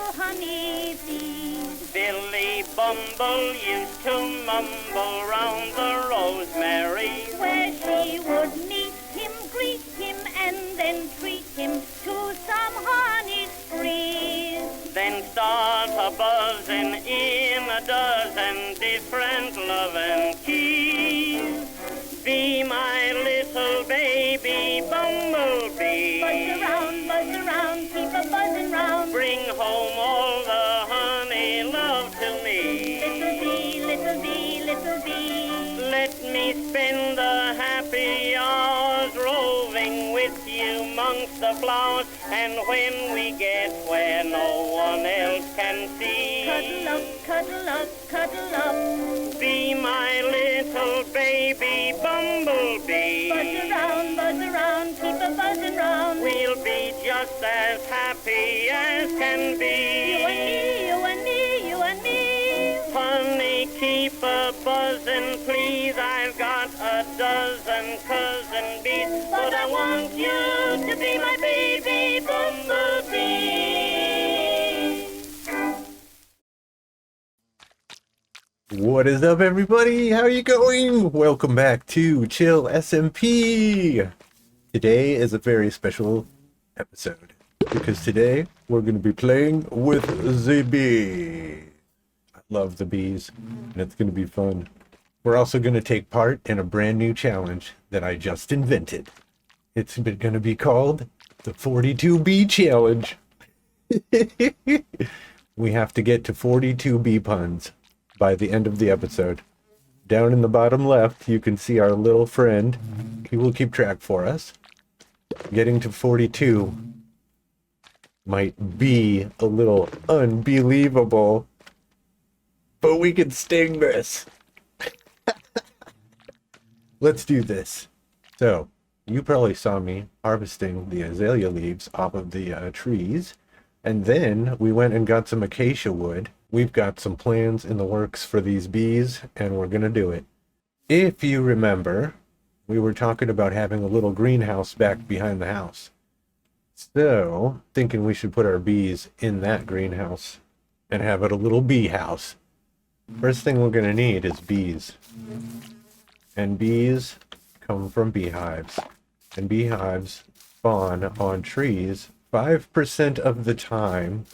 little honeybees. Billy Bumble used to mumble round the rosemary, Where she would meet him, greet him, and then treat him to some honey sprees. then start a buzzing in a dozen different loving keys. Be my little baby bumblebee. Buzz around, keep a buzzing round. Bring home all the honey love to me. Little bee, little bee, little bee. Let me spend the happy hours roving with you amongst the flowers. And when we get where no one else can see, Cuddle up, cuddle up, cuddle up. be my little baby bumblebee. Buzz around, keep a buzzing round. We'll be just as happy as can be. You and me, you and me, you and me. Honey, keep a buzzing, please. I've got a dozen cousin bees, but I want you to be my baby bumblebee. What is up, everybody? How are you going? Welcome back to Chill SMP. Today is a very special episode because today we're going to be playing with the bee. I love the bees and it's going to be fun. We're also going to take part in a brand new challenge that I just invented. It's going to be called the 42 Bee Challenge. We have to get to 42 bee puns by the end of the episode. Down in the bottom left, you can see our little friend. He will keep track for us. Getting to 42 might be a little unbelievable, but we can sting this. Let's do this. So, you probably saw me harvesting the azalea leaves off of the trees, and then we went and got some acacia wood. We've got some plans in the works for these bees, and we're gonna do it. If you remember, we were talking about having a little greenhouse back behind the house. So, thinking we should put our bees in that greenhouse and have it a little bee house. First thing we're gonna need is bees. And bees come from beehives. And beehives spawn on trees 5% of the time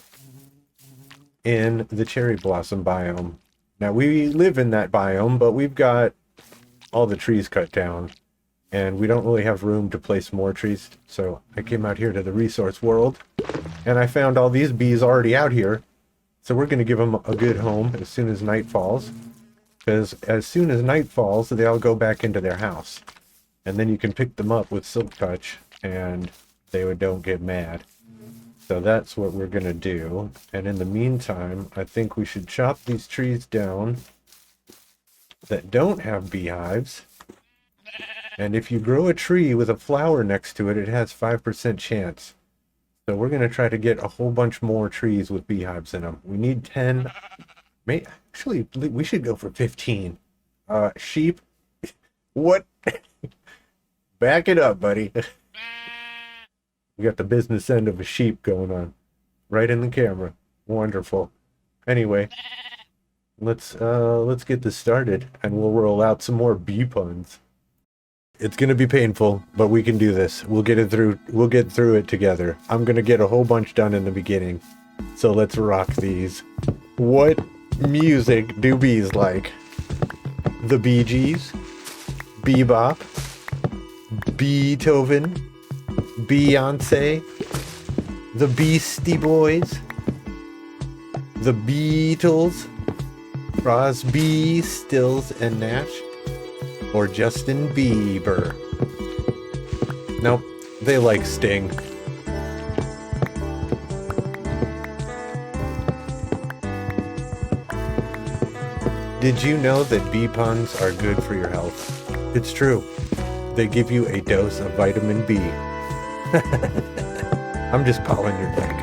in the cherry blossom biome. Now, we live in that biome, but we've got all the trees cut down, and we don't really have room to place more trees. So I came out here to the resource world, and I found all these bees already out here. So we're going to give them a good home as soon as night falls, because as soon as night falls, they all go back into their house. And then you can pick them up with silk touch, and they don't get mad. So that's what we're going to do. And in the meantime, I think we should chop these trees down that don't have beehives. And if you grow a tree with a flower next to it, it has 5% chance. So we're going to try to get a whole bunch more trees with beehives in them. We need 10. Actually, we should go for 15. Sheep. What? Back it up, buddy. We got the business end of a sheep going on. Right in the camera. Wonderful. Anyway, let's get this started and we'll roll out some more bee puns. It's gonna be painful, but we can do this. We'll get through it together. I'm gonna get a whole bunch done in the beginning. So let's rock these. What music do bees like? The Bee Gees, Bebop, Beethoven, Beyonce, the Beastie Boys, the Beatles, Crosby, Stills and Nash, or Justin Bieber. Nope, they like Sting. Did you know that bee puns are good for your health? It's true. They give you a dose of vitamin B. I'm just pawing your neck.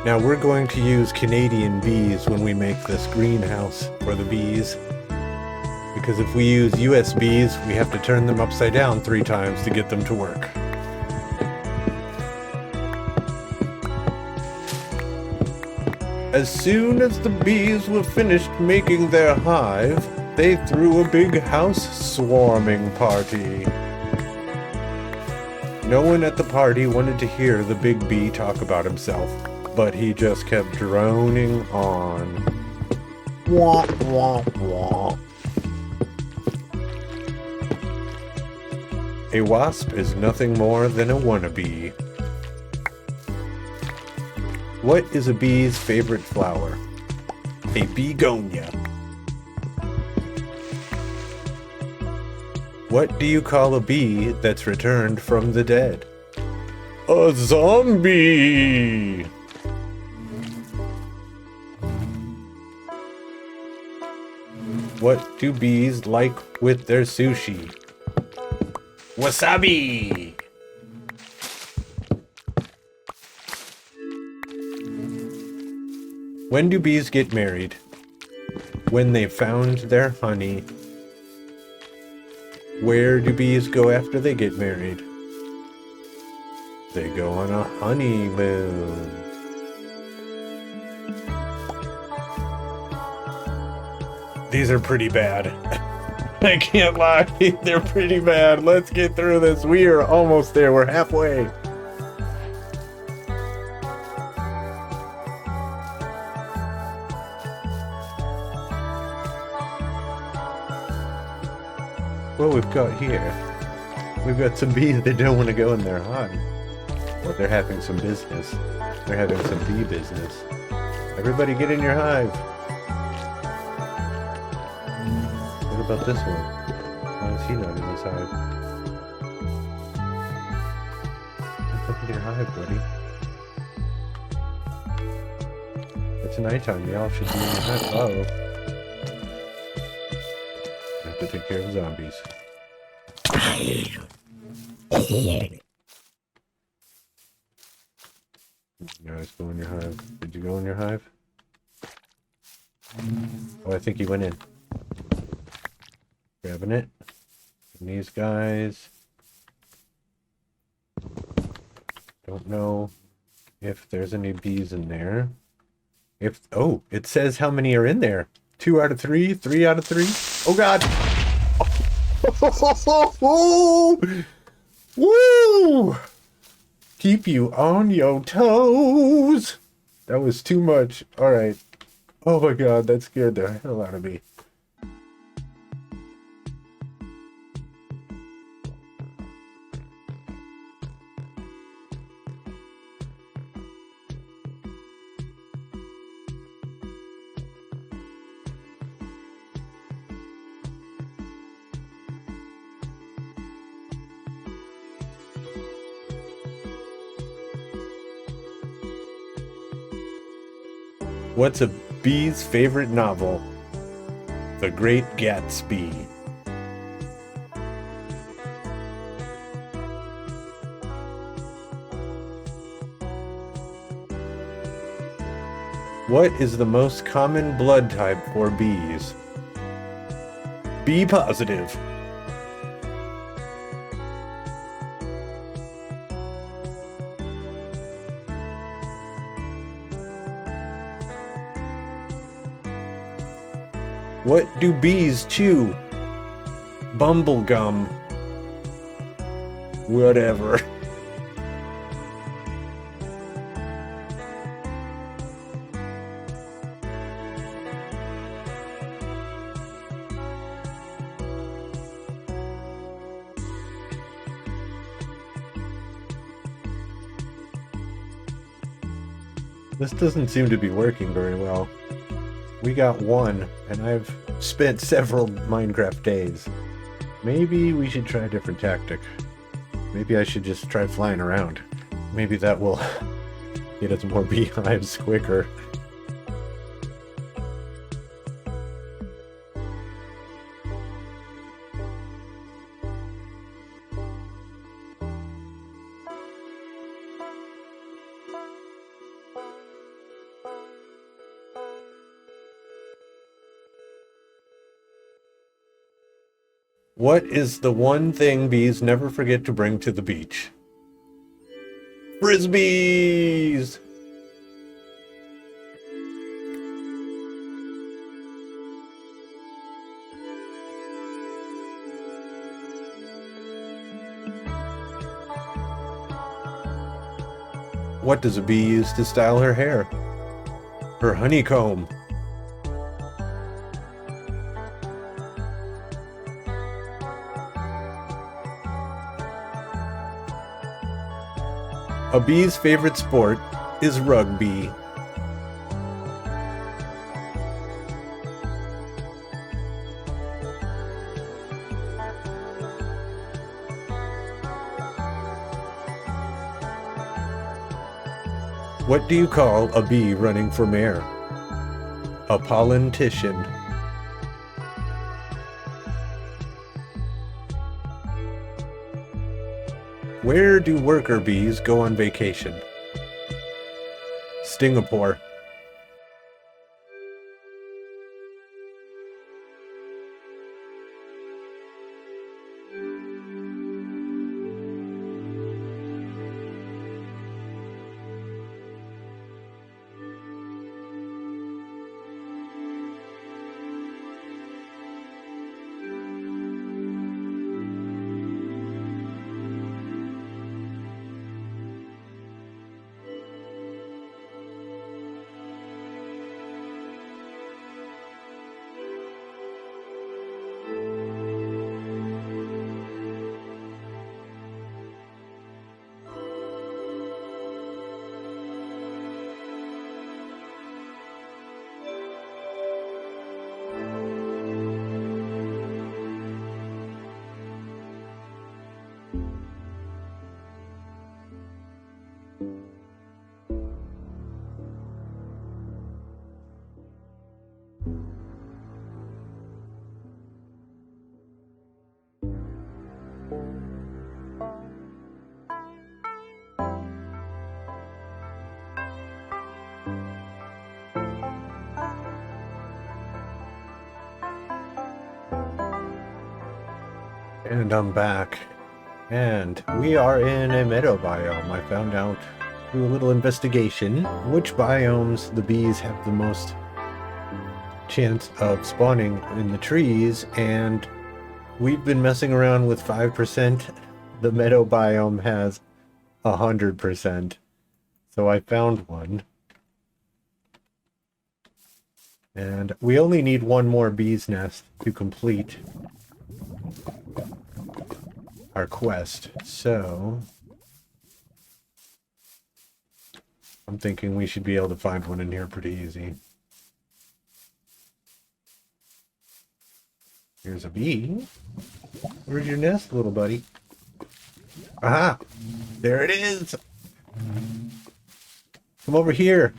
Now we're going to use Canadian bees when we make this greenhouse for the bees. Because if we use US bees, we have to turn them upside down 3 times to get them to work. As soon as the bees were finished making their hive, they threw a big house swarming party. No one at the party wanted to hear the big bee talk about himself, but he just kept droning on. Wah, wah, wah. A wasp is nothing more than a wannabe. What is a bee's favorite flower? A begonia. What do you call a bee that's returned from the dead? A zombie! What do bees like with their sushi? Wasabi! When do bees get married? When they found their honey. Where do bees go after they get married? They go on a honeymoon. These are pretty bad. I can't lie, they're pretty bad. Let's get through this. We are almost there. We're halfway. What we've got here, we've got some bees that don't want to go in their hive. Well, they're having some business. They're having some bee business. Everybody get in your hive. What about this one? Why is he not in his hive? Look at your hive, buddy. It's nighttime. Y'all should be in your hive. Uh-oh. Have to take care of zombies. You guys go in your hive. Did you go in your hive? Oh, I think he went in. Grabbing it. And these guys. Don't know if there's any bees in there. Oh, it says how many are in there. 2 out of 3, 3 out of 3. Oh God! Woo! Keep you on your toes. That was too much. All right. Oh my God, that scared the hell out of me. What's a bee's favorite novel? The Great Gatsby. What is the most common blood type for bees? B positive. What do bees chew? Bumblegum. Whatever. This doesn't seem to be working very well. We got one, and I've spent several Minecraft days. Maybe we should try a different tactic. Maybe I should just try flying around. Maybe that will get us more beehives quicker. What is the one thing bees never forget to bring to the beach? Frisbees! What does a bee use to style her hair? Her honeycomb. A bee's favorite sport is rugby. What do you call a bee running for mayor? A politician. Where do worker bees go on vacation? Singapore. And I'm back. And we are in a meadow biome. I found out through a little investigation which biomes the bees have the most chance of spawning in the trees, and we've been messing around with 5%. The meadow biome has 100%. So I found one. And we only need one more bee's nest to complete our quest, so I'm thinking we should be able to find one in here pretty easy. Here's a bee. Where's your nest, little buddy? Aha! There it is! Come over here!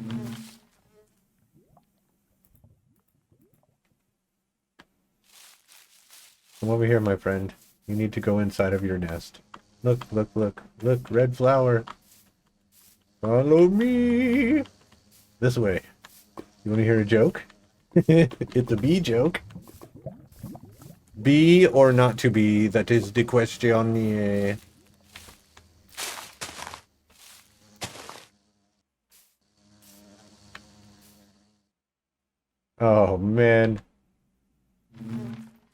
Come over here, my friend. You need to go inside of your nest. Look, look, look. Look, red flower. Follow me. This way. You want to hear a joke? It's a bee joke. Be or not to be, that is the question. Oh, man.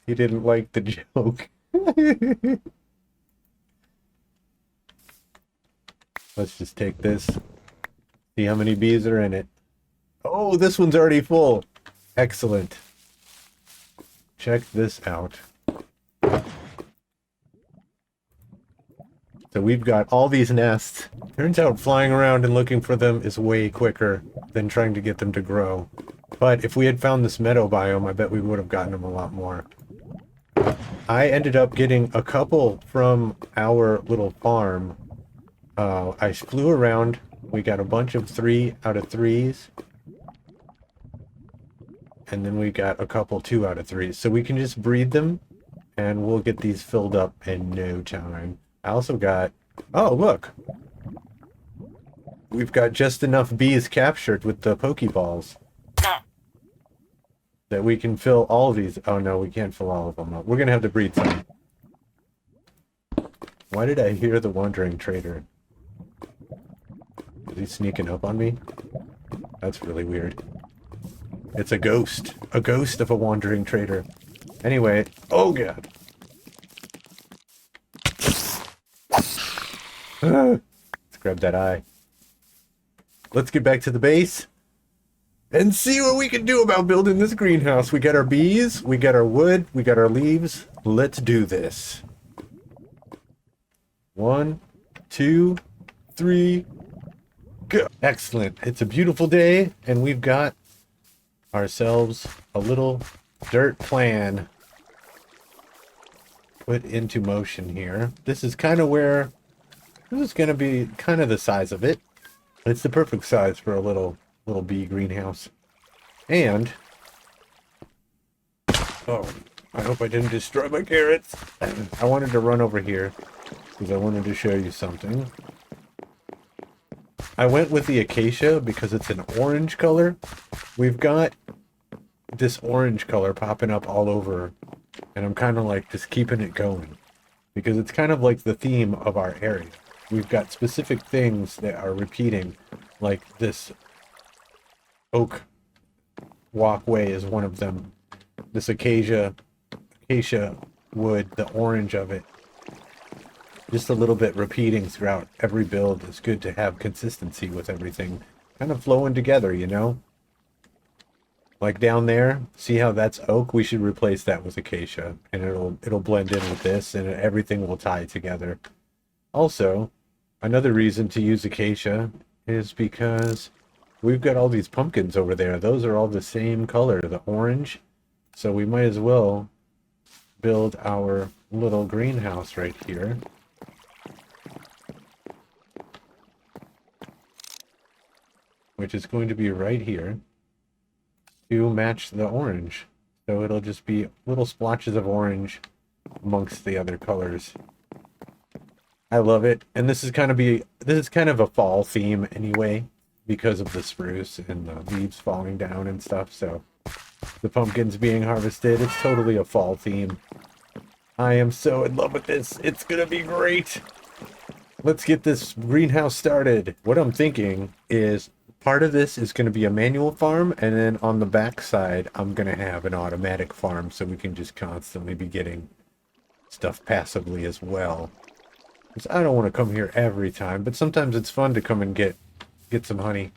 He didn't like the joke. Let's just take this. See how many bees are in it. Oh, this one's already full. Excellent. Check this out. So we've got all these nests. Turns out flying around and looking for them is way quicker than trying to get them to grow. But if we had found this meadow biome, I bet we would have gotten them a lot more. I ended up getting a couple from our little farm. I flew around. We got a bunch of 3 out of 3s. And then we got a couple 2 out of 3s. So we can just breed them, and we'll get these filled up in no time. I also got... Oh, look! We've got just enough bees captured with the Pokeballs that we can fill all of these. Oh no, we can't fill all of them up. We're gonna have to breed some. Why did I hear the wandering trader? Is he sneaking up on me? That's really weird. It's a ghost. A ghost of a wandering trader. Anyway, oh god. Let's grab that eye. let's get back to the base and see what we can do about building this greenhouse. We got our bees, we got our wood, we got our leaves. Let's do this. 1, 2, 3, go. Excellent. It's a beautiful day, and we've got ourselves a little dirt plan put into motion here. This is kind of where, this is going to be kind of the size of it. It's the perfect size for a little bee greenhouse. And, oh, I hope I didn't destroy my carrots. I wanted to run over here because I wanted to show you something. I went with the acacia because it's an orange color. We've got this orange color popping up all over, and I'm kind of like just keeping it going because it's kind of like the theme of our area. We've got specific things that are repeating, like this oak walkway is one of them. This acacia wood, the orange of it, just a little bit repeating throughout every build. It's good to have consistency with everything kind of flowing together, you know? Like down there, see how that's oak? We should replace that with acacia, and it'll blend in with this, and everything will tie together. Also, another reason to use acacia is because we've got all these pumpkins over there. Those are all the same color, the orange. So we might as well build our little greenhouse right here. Which is going to be right here to match the orange. So it'll just be little splotches of orange amongst the other colors. I love it. And this is kind of a fall theme anyway, because of the spruce and the leaves falling down and stuff. So the pumpkins being harvested, it's totally a fall theme. I am so in love with this. It's gonna be great. Let's get this greenhouse started. What I'm thinking is part of this is going to be a manual farm, and then on the back side I'm going to have an automatic farm, so we can just constantly be getting stuff passively as well. Because I don't want to come here every time, but sometimes it's fun to come and get some honey.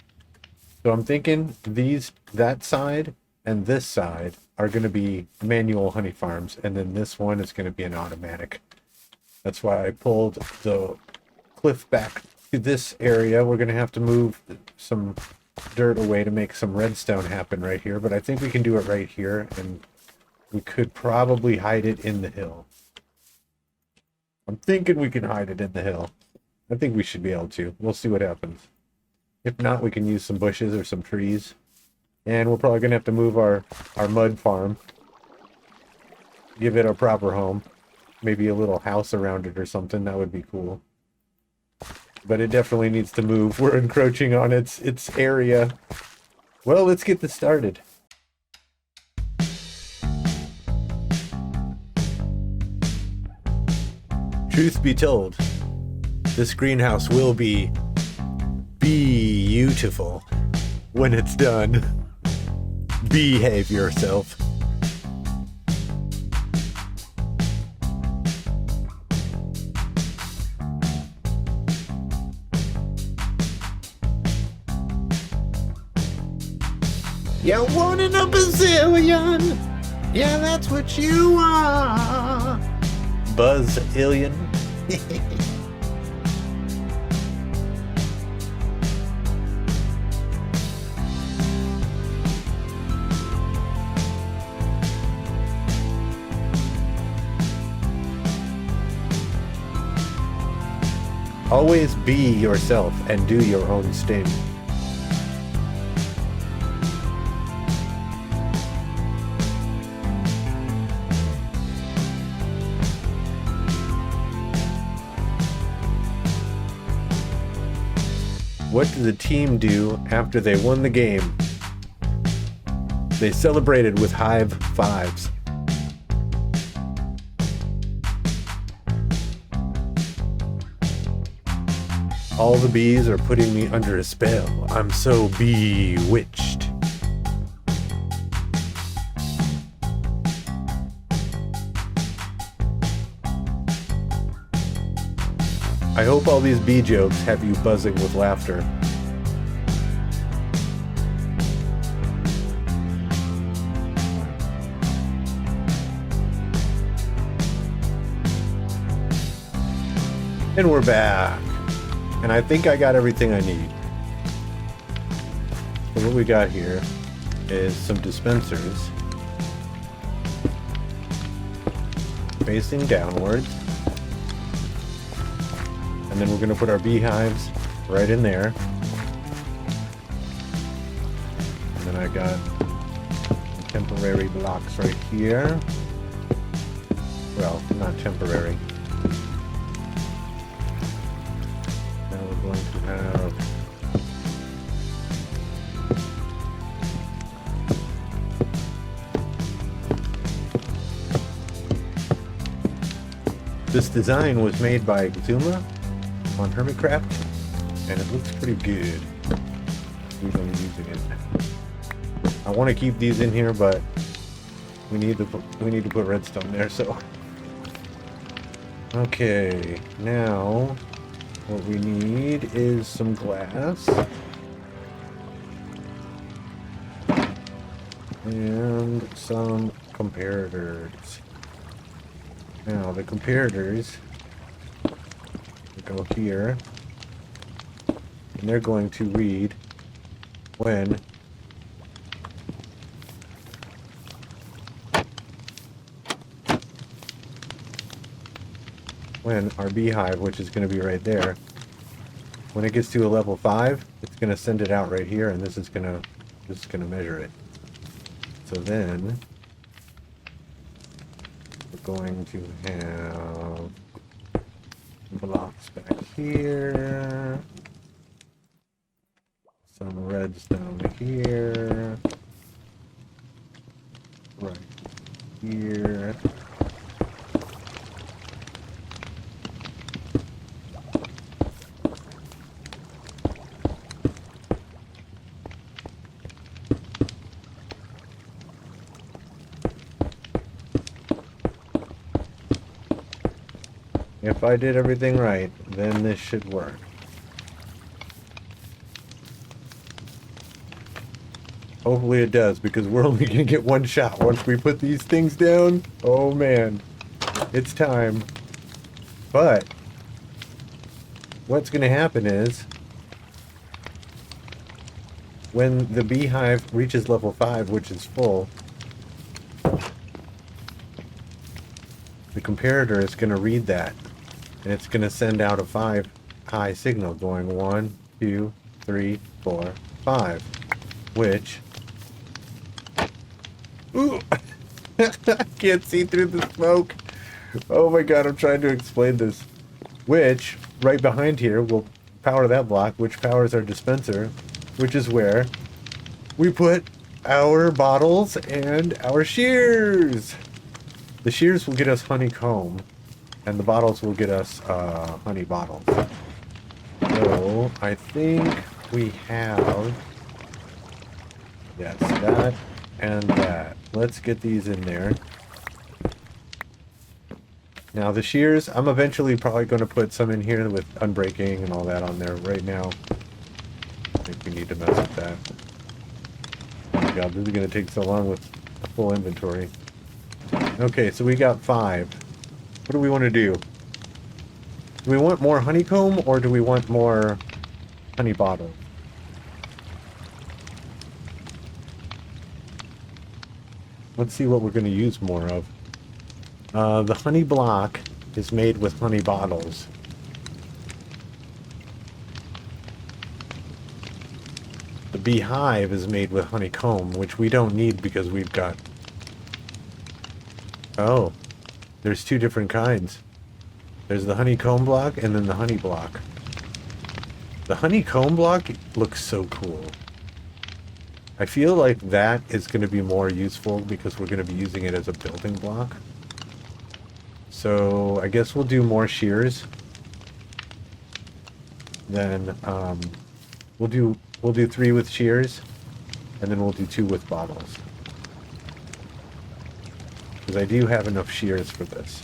So I'm thinking that side and this side are going to be manual honey farms, and then this one is going to be an automatic. That's why I pulled the cliff back to this area. We're going to have to move some dirt away to make some redstone happen right here, but I think we can do it right here, and we could probably hide it in the hill. I'm thinking we can hide it in the hill. I think we should be able to. We'll see what happens. If not, we can use some bushes or some trees. And we're probably going to have to move our mud farm. Give it a proper home. Maybe a little house around it or something. That would be cool. But it definitely needs to move. We're encroaching on its area. Well, let's get this started. Truth be told, this greenhouse will be beautiful when it's done. Behave yourself. You're one in a bazillion. Yeah, that's what you are. Buzz alien. Always be yourself and do your own sting. What did the team do after they won the game? They celebrated with high fives. All the bees are putting me under a spell. I'm so bewitched. I hope all these bee jokes have you buzzing with laughter. And we're back. And I think I got everything I need. So what we got here is some dispensers facing downwards. And then we're going to put our beehives right in there. And then I got some temporary blocks right here. Well, not temporary. Now we're going to have this design was made by Zuma on Hermitcraft, and it looks pretty good. We're going to be using it. I want to keep these in here, but we need to put redstone there. So, okay, now what we need is some glass and some comparators. Now the comparators go here, and they're going to read when our beehive, which is going to be right there, when it gets to a level 5, it's going to send it out right here, and this is going to measure it. So then we're going to have blocks back here, some redstone here, right here. If I did everything right, then this should work. Hopefully it does, because we're only going to get one shot once we put these things down. Oh man, it's time. But what's going to happen is, when the beehive reaches level 5, which is full, the comparator is going to read that. And it's going to send out a 5 high signal going 1, 2, 3, 4, 5. Which... Ooh! I can't see through the smoke. Oh my god, I'm trying to explain this. Which, right behind here, will power that block, which powers our dispenser, which is where we put our bottles and our shears. The shears will get us honeycomb, and the bottles will get us honey bottles. So I think we have, yes, that and that. Let's get these in there. Now the shears, I'm eventually probably going to put some in here with unbreaking and all that on there. Right now, I think we need to mess with that. Oh my god, this is going to take so long with a full inventory. Okay, so we got 5. What do we want to do? Do we want more honeycomb, or do we want more honey bottle? Let's see what we're going to use more of. The honey block is made with honey bottles. The beehive is made with honeycomb, which we don't need because we've got... Oh, there's 2 different kinds. There's the honeycomb block and then the honey block. The honeycomb block looks so cool. I feel like that is going to be more useful because we're going to be using it as a building block. So I guess we'll do more shears. Then we'll do 3 with shears, and then we'll do 2 with bottles. Because I do have enough shears for this.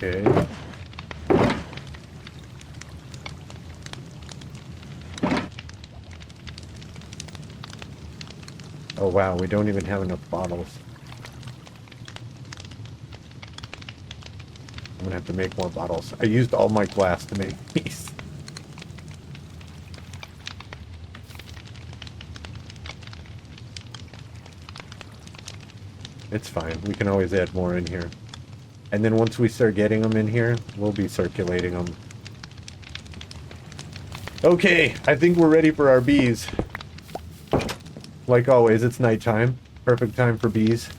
Okay. Oh wow, we don't even have enough bottles. I'm gonna have to make more bottles. I used all my glass to make these. It's fine. We can always add more in here. And then once we start getting them in here, we'll be circulating them. Okay, I think we're ready for our bees. Like always, it's nighttime. Perfect time for bees.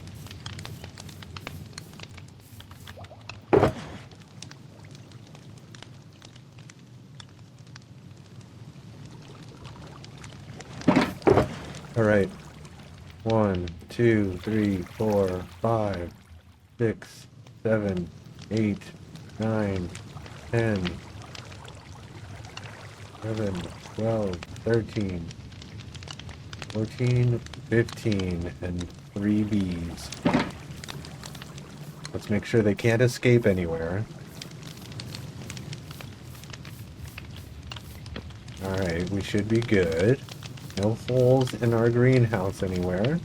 All right. 1, 2, 3, 4, 5, 6, 7, 8, 9, 10, 11, 12, 13, 14, 15, and 3 bees. Let's make sure they can't escape anywhere. Alright, we should be good. No holes in our greenhouse anywhere.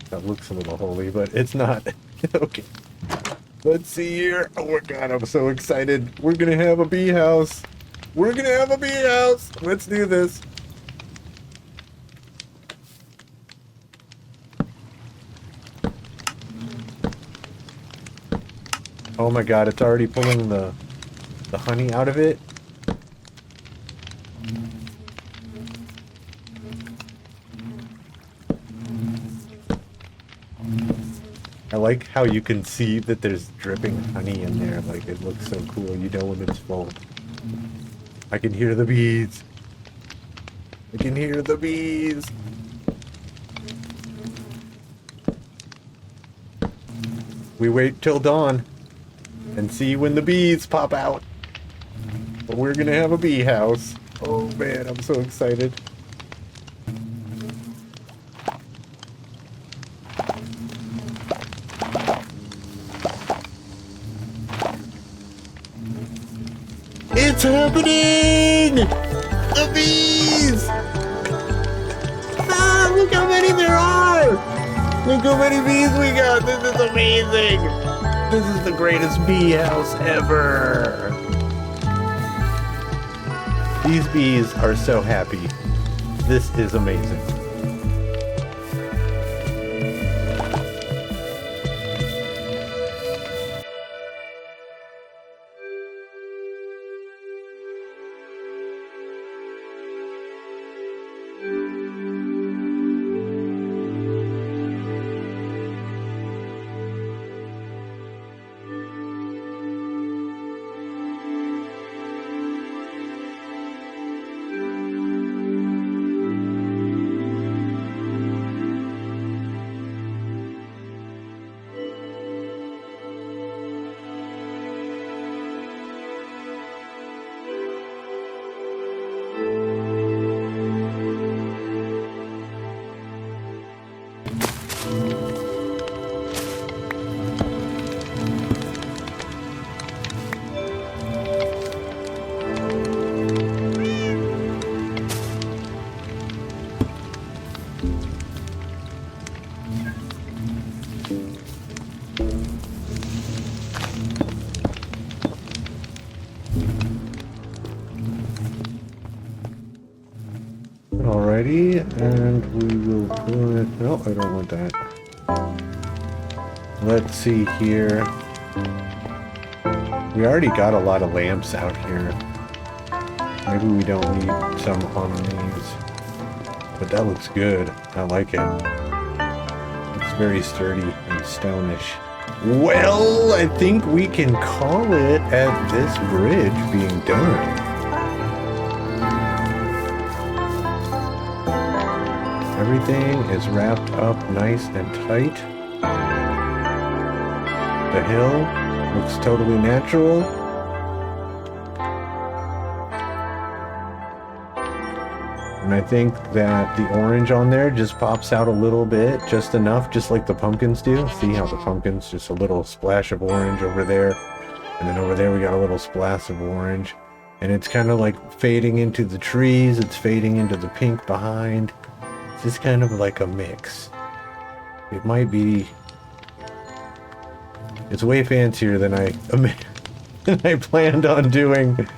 That looks a little holy, but it's not. Okay. Let's see here. Oh my god, I'm so excited. We're gonna have a bee house. We're gonna have a bee house. Let's do this. Oh my god, it's already pulling the honey out of it. I like how you can see that there's dripping honey in there. Like, it looks so cool. You know when it's full. I can hear the bees. I can hear the bees. We wait till dawn and see when the bees pop out. But we're gonna have a bee house. Oh man, I'm so excited. It's happening! The bees! Ah, look how many there are! Look how many bees we got! This is amazing! This is the greatest bee house ever! These bees are so happy. This is amazing. Alrighty, and we will put... No, I don't want that. Let's see here. We already got a lot of lamps out here. Maybe we don't need some on these. But that looks good. I like it. It's very sturdy and stonish. Well, I think we can call it at this bridge being done. Everything is wrapped up nice and tight. The hill looks totally natural. And I think that the orange on there just pops out a little bit, just enough, just like the pumpkins do. See how the pumpkins, just a little splash of orange over there. And then over there we got a little splash of orange. And it's kind of like fading into the trees. It's fading into the pink behind. It's just kind of like a mix. It might be... It's way fancier than I planned on doing.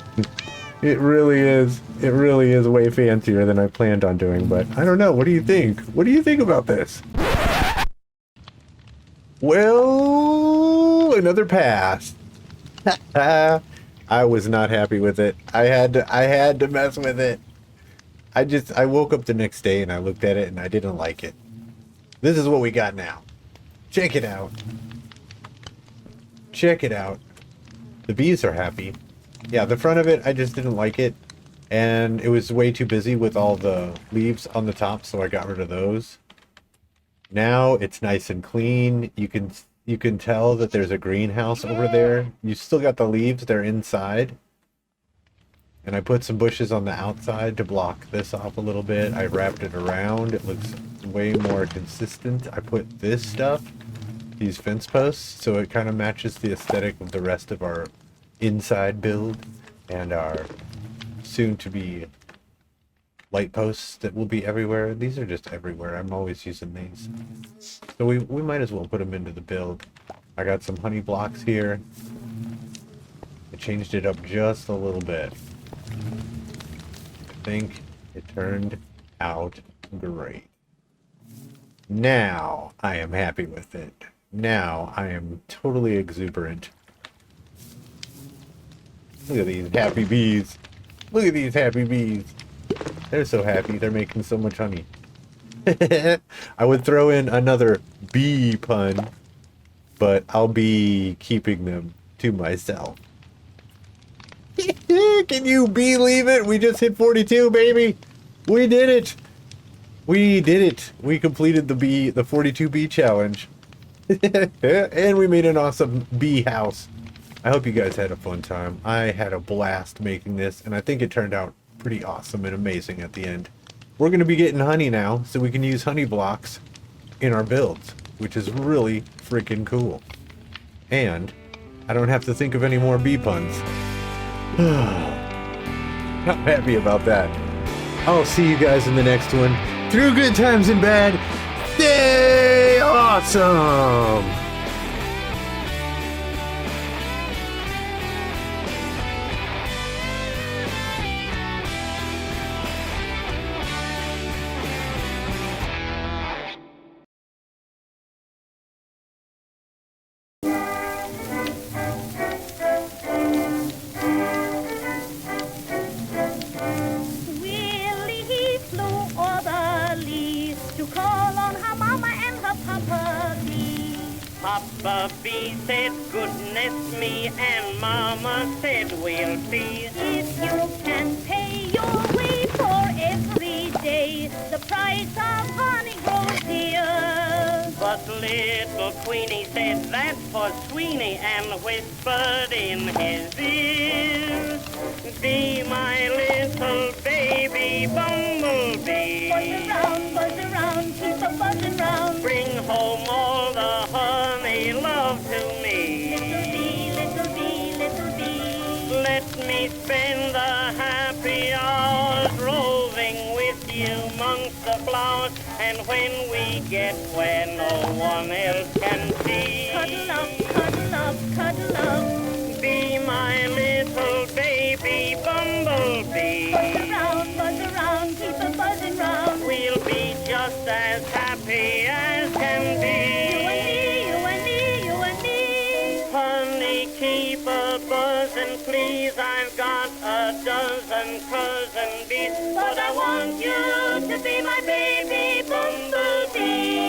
It really is. It really is way fancier than I planned on doing, but I don't know. What do you think? What do you think about this? Well, another pass. I was not happy with it. I had to mess with it. I woke up the next day and I looked at it and I didn't like it. This is what we got now. Check it out. Check it out. The bees are happy. Yeah, the front of it, I just didn't like it. And it was way too busy with all the leaves on the top, so I got rid of those. Now it's nice and clean. You can tell that there's a greenhouse over there. You still got the leaves, they're inside. And I put some bushes on the outside to block this off a little bit. I wrapped it around. It looks way more consistent. I put this stuff, these fence posts, so it kind of matches the aesthetic of the rest of our inside build and our soon-to-be light posts that will be everywhere. These are just everywhere. I'm always using these. So we might as well put them into the build. I got some honey blocks here. I changed it up just a little bit. I think it turned out great. Now I am happy with it. Now I am totally exuberant. Look at these happy bees. Look at these happy bees. They're so happy. They're making so much honey. I would throw in another bee pun, but I'll be keeping them to myself. Can you believe it? We just hit 42, baby. We did it. We did it. We completed the 42 bee challenge. And we made an awesome bee house. I hope you guys had a fun time. I had a blast making this, and I think it turned out pretty awesome and amazing at the end. We're going to be getting honey now, so we can use honey blocks in our builds, which is really freaking cool. And I don't have to think of any more bee puns. I'm happy about that. I'll see you guys in the next one. Through good times and bad, stay awesome! Papa bee said, goodness me, and Mama said, we'll see. If you can pay your way for every day, the price of honey grows dear. But little Queenie said, that's for Sweeney, and whispered in his ear, be my little baby bumblebee. Buzz around, keep a buzzing round. Bring home all the honey, love to me. Little bee, little bee. Let me spend the happy hours roving with you amongst the flowers, and when we get where no one else can see, Cuddle up, cuddle up, cuddle up. be my little baby bumblebee. Buzz around, keep a buzzing round. We'll be just as happy as can be. You and me, you and me, you and me. Honey, keep a buzzing, please. I've got a dozen cousin bees, but I want you to be my baby bumblebee.